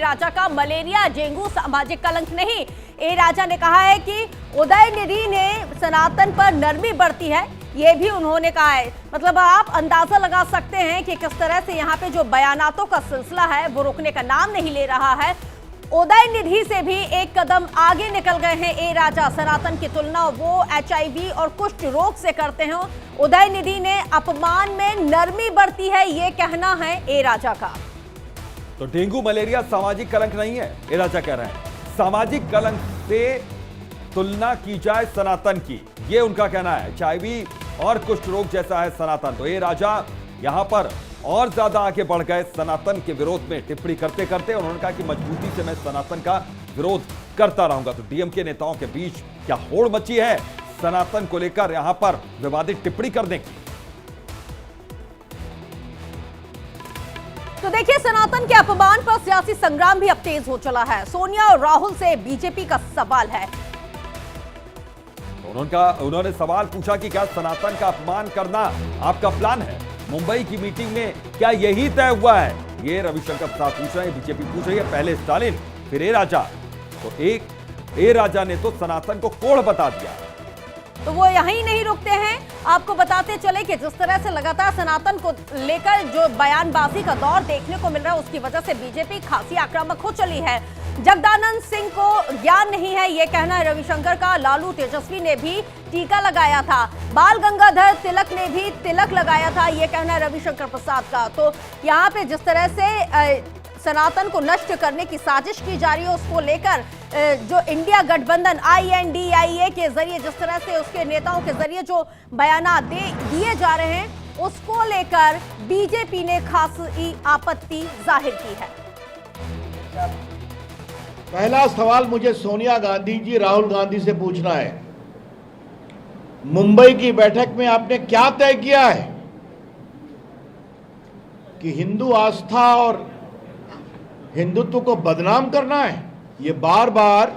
राजा का malaria dengue सामाजिक कलंक नहीं। ए राजा ने कहा है कि उदयनिधि ने सनातन पर नरमी बरती है, ये भी उन्होंने कहा है। मतलब आप अंदाजा लगा सकते हैं कि किस तरह से यहाँ पे जो बयानातों का सिलसिला है वो रुकने का नाम नहीं ले रहा है। उदयनिधि से भी एक कदम आगे निकल गए हैं ए राजा। सनातन की तुलना वो HIV और कुष्ठ रोग से करते हैं। उदयनिधि ने अपमान में नरमी बरती है, ये कहना है ए राजा का। तो डेंगू मलेरिया सामाजिक कलंक नहीं है, ए राजा कह रहे हैं। सामाजिक कलंक से तुलना की जाए सनातन की, ये उनका कहना है। HIV और कुष्ठ रोग जैसा है सनातन। तो ए राजा यहां पर और ज्यादा आगे बढ़ गए सनातन के विरोध में टिप्पणी करते करते। उन्होंने कहा कि मजबूती से मैं सनातन का विरोध करता रहूंगा। तो DMK नेताओं के बीच क्या होड़ मची है सनातन को लेकर यहां पर विवादित टिप्पणी करने की। तो देखिए, सनातन के अपमान पर सियासी संग्राम भी अब तेज हो चला है। सोनिया और राहुल से बीजेपी का सवाल है। उन्होंने सवाल पूछा कि क्या सनातन का अपमान करना आपका प्लान है? मुंबई की मीटिंग में क्या यही तय हुआ है? ये रविशंकर प्रसाद पूछ रहे हैं, बीजेपी पूछ रही है। पहले स्टालिन फिर ए राजा। तो ए राजा ने तो सनातन को कोढ़ बता दिया। तो वो यहीं नहीं रुकते हैं। आपको बताते चले कि जिस तरह से लगातार सनातन को लेकर जो बयानबाजी का दौर देखने को मिल रहा है, उसकी वजह से बीजेपी खासी आक्रामक हो चली है। जगदानंद सिंह को ज्ञान नहीं है, यह कहना है रविशंकर का। लालू तेजस्वी ने भी टीका लगाया था। बाल गंगाधर तिलक ने भी तिलक लगाया था, यह कहना है रविशंकर प्रसाद का। तो यहाँ पे जिस तरह से सनातन को नष्ट करने की साजिश की जा रही है, उसको लेकर जो इंडिया गठबंधन INDIA के जरिए जिस तरह से उसके नेताओं के जरिए जो बयानात दिए जा रहे हैं, उसको लेकर बीजेपी ने खासी आपत्ति जाहिर की है। पहला सवाल मुझे सोनिया गांधी जी, राहुल गांधी से पूछना है, मुंबई की बैठक में आपने क्या तय किया है कि हिंदू आस्था और हिंदुत्व को बदनाम करना है? ये बार बार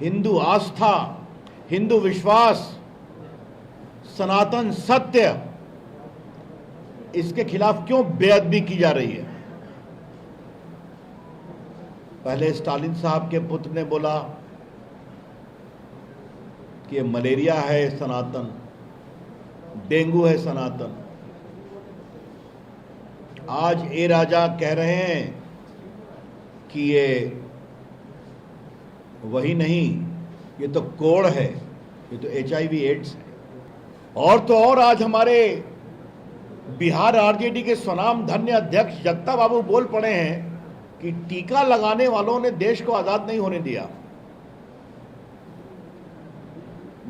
हिंदू आस्था, हिंदू विश्वास, सनातन सत्य, इसके खिलाफ क्यों बेअदबी की जा रही है? पहले स्टालिन साहब के पुत्र ने बोला कि ये मलेरिया है सनातन, डेंगू है सनातन। आज ए राजा कह रहे हैं कि ये वही नहीं, ये तो कोढ़ है, ये तो HIV AIDS है। और तो और आज हमारे बिहार RJD के स्वनाम धन्य अध्यक्ष जगता बाबू बोल पड़े हैं कि टीका लगाने वालों ने देश को आजाद नहीं होने दिया।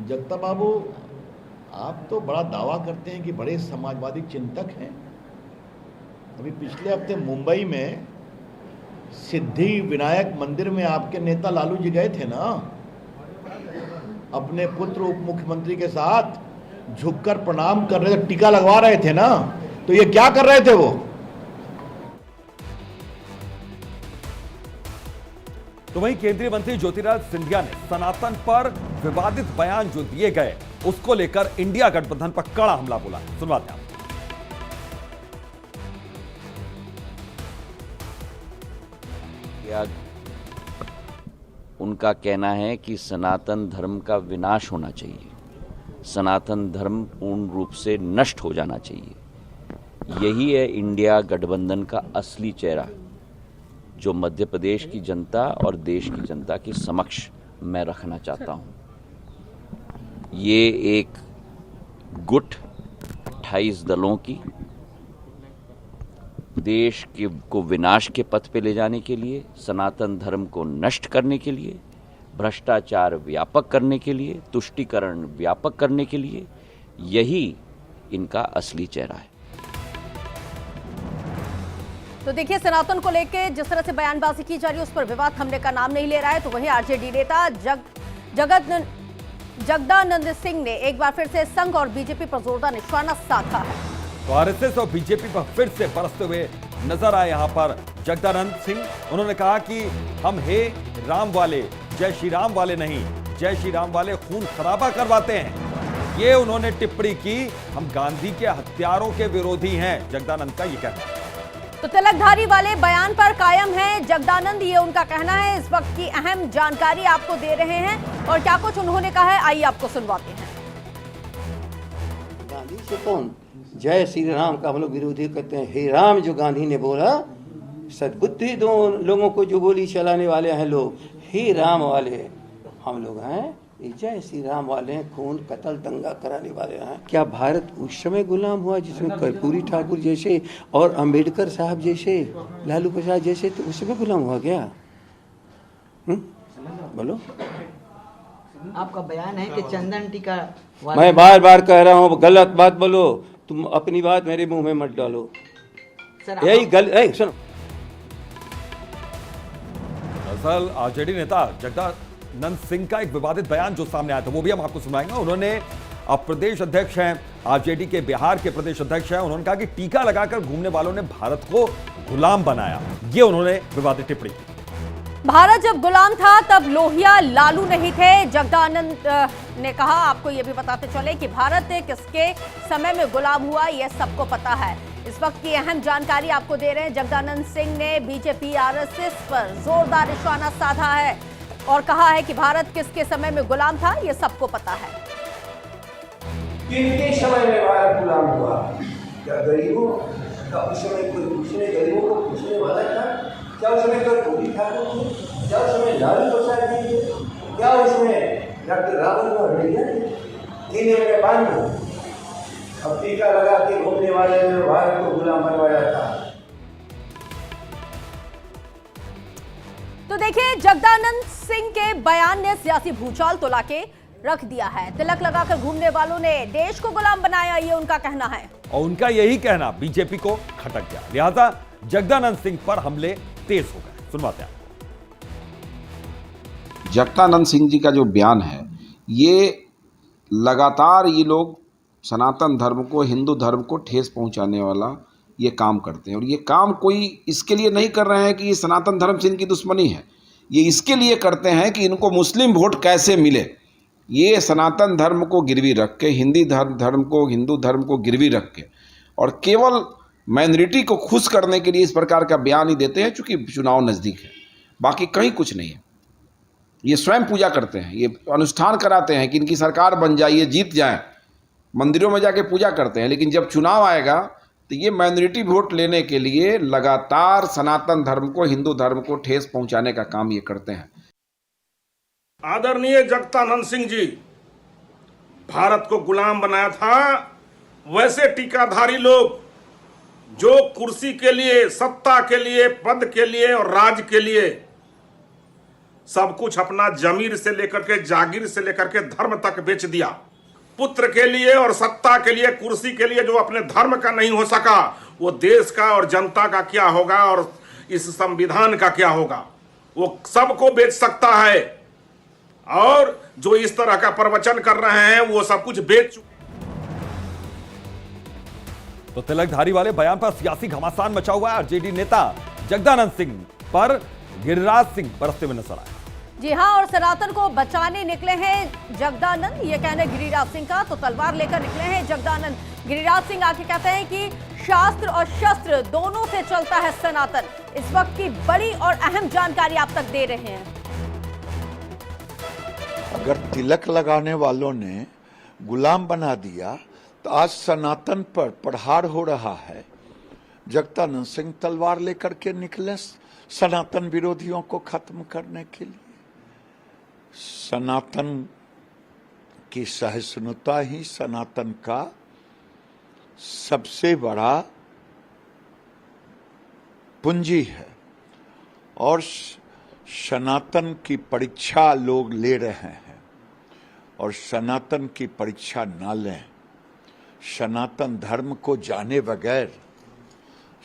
जगता बाबू, आप तो बड़ा दावा करते हैं कि बड़े समाजवादी चिंतक हैं। अभी पिछले हफ्ते मुंबई में सिद्धि विनायक मंदिर में आपके नेता लालू जी गए थे ना, अपने पुत्र उप मुख्यमंत्री के साथ झुककर प्रणाम कर रहे थे, टीका लगवा रहे थे ना। तो ये क्या कर रहे थे वो? तो वहीं केंद्रीय मंत्री ज्योतिरादित्य सिंधिया ने सनातन पर विवादित बयान जो दिए गए, उसको लेकर इंडिया गठबंधन पर कड़ा हमला बोला। सुनवाते हैं। उनका कहना है कि सनातन धर्म का विनाश होना चाहिए, सनातन धर्म पूर्ण रूप से नष्ट हो जाना चाहिए। यही है इंडिया गठबंधन का असली चेहरा, जो मध्य प्रदेश की जनता और देश की जनता के समक्ष मैं रखना चाहता हूं। ये एक गुट 28 दलों की देश को विनाश के पथ पे ले जाने के लिए, सनातन धर्म को नष्ट करने के लिए, भ्रष्टाचार व्यापक करने के लिए, तुष्टीकरण व्यापक करने के लिए, यही इनका असली चेहरा है। तो देखिए, सनातन को लेकर जिस तरह से बयानबाजी की जा रही है, उस पर विवाद थमने का नाम नहीं ले रहा है। तो वहीं RJD नेता जगदानंद सिंह ने एक बार फिर से संघ और बीजेपी पर जोरदार निशाना साधा है। तो RSS और बीजेपी पर फिर से बरसते हुए नजर आए यहां पर जगदानंद सिंह। उन्होंने कहा कि हम हे राम वाले, जय श्री राम वाले नहीं, जय श्री राम वाले खून खराबा करवाते हैं। ये उन्होंने टिप्पणी की। हम गांधी के हत्यारों के विरोधी हैं, जगदानंद का ये कहना है। तो तिलकधारी वाले बयान पर कायम है जगदानंद, ये उनका कहना है। इस वक्त की अहम जानकारी आपको दे रहे हैं और क्या कुछ उन्होंने कहा है, आइए आपको सुनवाते हैं। गांधी से कौन जय श्री राम का हम लोग विरोधी करते हैं। हे राम जो गांधी ने बोला, सद्बुद्धि दो लोगों को जो गोली चलाने वाले हैं लोग, हे राम वाले हम लोग हैं, जय श्री राम वाले हैं, खून कत्ल दंगा कराने वाले हैं। क्या भारत उस समय गुलाम हुआ जिसमें कर्पूरी ठाकुर जैसे और अंबेडकर साहब जैसे, लालू प्रसाद जैसे, तो उस समय गुलाम हुआ क्या? बोलो। आपका बयान है कि चंदन टीका मैं बार बार कह रहा हूँ, गलत बात बोलो, तुम अपनी बात मेरे मुंह में मत डालो। यही गलत सुनो। दरअसल आरजेडी नेता जगदानंद सिंह का एक विवादित बयान जो सामने आया था वो भी हम आपको सुनाएंगे। उन्होंने, अब प्रदेश अध्यक्ष हैं आरजेडी के, बिहार के प्रदेश अध्यक्ष हैं, उन्होंने कहा कि टीका लगाकर घूमने वालों ने भारत को गुलाम बनाया। ये उन्होंने विवादित टिप्पणी की। भारत जब गुलाम था तब लोहिया लालू नहीं थे, जगदानंद ने कहा। आपको यह भी बताते चले कि भारत किसके समय में गुलाम हुआ यह सबको पता है। इस वक्त की अहम जानकारी आपको दे रहे हैं। जगदानंद सिंह ने बीजेपी आरएसएस पर जोरदार निशाना साधा है और कहा है कि भारत किसके समय में गुलाम था यह सबको पता है। किनके समय में भारत गुलाम हुआ? क्या गरीबों का उस समय कोई पूछने, गरीबों को पूछने वाला था? क्या उसमें कर्पूरी ठाकुर थे? क्या उसमें लालू प्रसाद जी थे? क्या उसमें डॉक्टर रावत और भैया थे? 3 महीने बाद अब टीका लगा के घूमने वाले ने भारत को गुलाम बनवाया था। तो देखिए, जगदानंद सिंह के बयान ने सियासी भूचाल तो लाके रख दिया है। तिलक लगाकर घूमने वालों ने देश को गुलाम बनाया, ये उनका कहना है। और उनका यही कहना बीजेपी को खटक गया, लिहाजा जगदानंद सिंह पर हमले तेज हो गए। सुनवाते हैं। जगदानंद सिंह जी का जो बयान है, ये लगातार ये लोग सनातन धर्म को, हिंदू धर्म को ठेस पहुंचाने वाला ये काम करते हैं। और ये काम कोई इसके लिए नहीं कर रहे हैं कि ये सनातन धर्म से इनकी दुश्मनी है, ये इसके लिए करते हैं कि इनको मुस्लिम वोट कैसे मिले। ये सनातन धर्म को गिरवी रख के, हिंदू धर्म को गिरवी रख के और केवल माइनॉरिटी को खुश करने के लिए इस प्रकार का बयान ही देते हैं, चूंकि चुनाव नज़दीक है। बाकी कहीं कुछ नहीं है। ये स्वयं पूजा करते हैं, ये अनुष्ठान कराते हैं कि इनकी सरकार बन जाए, ये जीत जाए, मंदिरों में जाके पूजा करते हैं। लेकिन जब चुनाव आएगा तो ये माइनॉरिटी वोट लेने के लिए लगातार सनातन धर्म को, हिंदू धर्म को ठेस पहुंचाने का काम ये करते हैं। आदरणीय जगदानंद सिंह जी, भारत को गुलाम बनाया था। वैसे टीकाधारी लोग जो कुर्सी के लिए, सत्ता के लिए, पद के लिए और राज के लिए सब कुछ अपना जमीर से लेकर के, जागीर से लेकर के धर्म तक बेच दिया, पुत्र के लिए और सत्ता के लिए, कुर्सी के लिए जो अपने धर्म का नहीं हो सका, वो देश का और जनता का क्या होगा और इस संविधान का क्या होगा? वो सबको बेच सकता है। और जो इस तरह का प्रवचन कर रहे हैं वो सब कुछ बेच चुके। तो तिलकधारी वाले बयान पर सियासी घमासान मचा हुआ है। आरजेडी नेता जगदानंद सिंह पर गिरिराज सिंह बरसते हुए नजर आए। जी हां, और सनातन को बचाने निकले हैं जगदानंद, ये कहना है गिरिराज सिंह का। तो तलवार लेकर निकले हैं जगदानंद। गिरिराज सिंह आके कहते हैं कि शास्त्र और शस्त्र दोनों से चलता है सनातन। इस वक्त की बड़ी और अहम जानकारी आप तक दे रहे हैं। अगर तिलक लगाने वालों ने गुलाम बना दिया तो आज सनातन पर प्रहार हो रहा है। जगदानंद सिंह तलवार लेकर के निकले सनातन विरोधियों को खत्म करने के लिए। सनातन की सहिष्णुता ही सनातन का सबसे बड़ा पूंजी है और सनातन की परीक्षा लोग ले रहे हैं और सनातन की परीक्षा ना लें, सनातन धर्म को जाने बगैर।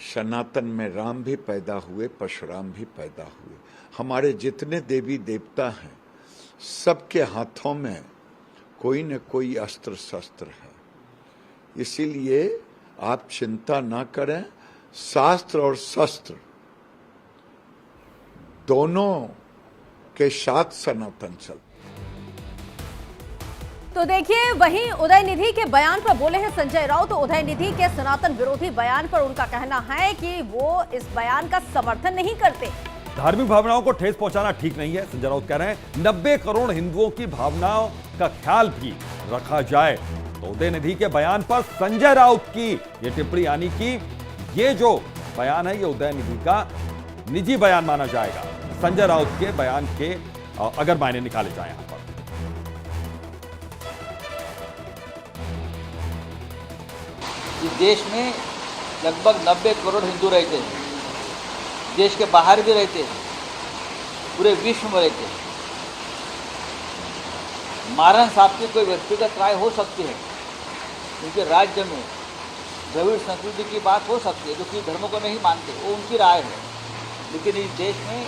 सनातन में राम भी पैदा हुए, परशुराम भी पैदा हुए, हमारे जितने देवी देवता हैं सबके हाथों में कोई न कोई अस्त्र शस्त्र है। इसीलिए आप चिंता ना करें, शास्त्र और शस्त्र दोनों के साथ सनातन चल। तो देखिए, वहीं उदयनिधि के बयान पर बोले हैं संजय राउत। तो उदयनिधि के सनातन विरोधी बयान पर उनका कहना है कि वो इस बयान का समर्थन नहीं करते। धार्मिक भावनाओं को ठेस पहुंचाना ठीक नहीं है, संजय राउत कह रहे हैं। 90 करोड़ हिंदुओं की भावनाओं का ख्याल भी रखा जाए। तो उदयनिधि के बयान पर संजय राउत की ये टिप्पणी, यानी कि ये जो बयान है ये उदयनिधि का निजी बयान माना जाएगा। संजय राउत के बयान के अगर मायने निकाले जाए यहां पर। इस देश में लगभग 90 करोड़ हिंदू रहते हैं, देश के बाहर भी रहते हैं, पूरे विश्व में रहते हैं। महाराज साहब की कोई व्यक्तिगत राय हो सकती है, उनके राज्य में द्रविड़ संस्कृति की बात हो सकती है, जो कि धर्मों को नहीं मानते, वो उनकी राय है। लेकिन इस देश में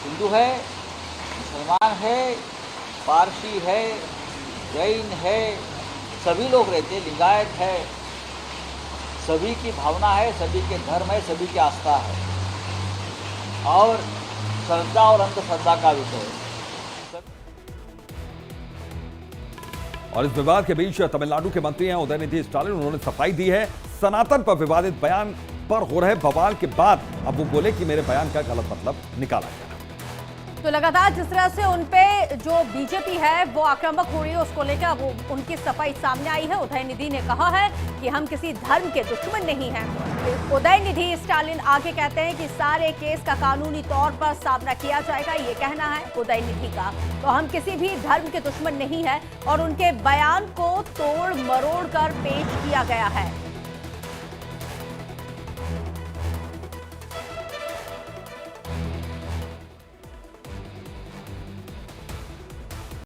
हिंदू है, मुसलमान है, पारसी है, जैन है, सभी लोग रहते हैं, लिंगायत है, सभी की भावना है, सभी के धर्म है, सभी की आस्था है और श्रद्धा और अंधश्रद्धा का विषय है। और इस विवाद के बीच तमिलनाडु के मंत्री हैं उदयनिधि स्टालिन, उन्होंने सफाई दी है। सनातन पर विवादित बयान पर हो रहे बवाल के बाद अब वो बोले कि मेरे बयान का गलत मतलब निकाला गया। तो लगातार जिस तरह से उनपे जो बीजेपी है वो आक्रामक हो रही है, उसको लेकर वो उनकी सफाई सामने आई है। उदयनिधि ने कहा है कि हम किसी धर्म के दुश्मन नहीं हैं। उदयनिधि स्टालिन आगे कहते हैं कि सारे केस का कानूनी तौर पर सामना किया जाएगा, ये कहना है उदयनिधि का। तो हम किसी भी धर्म के दुश्मन नहीं है और उनके बयान को तोड़ मरोड़ कर पेश किया गया है।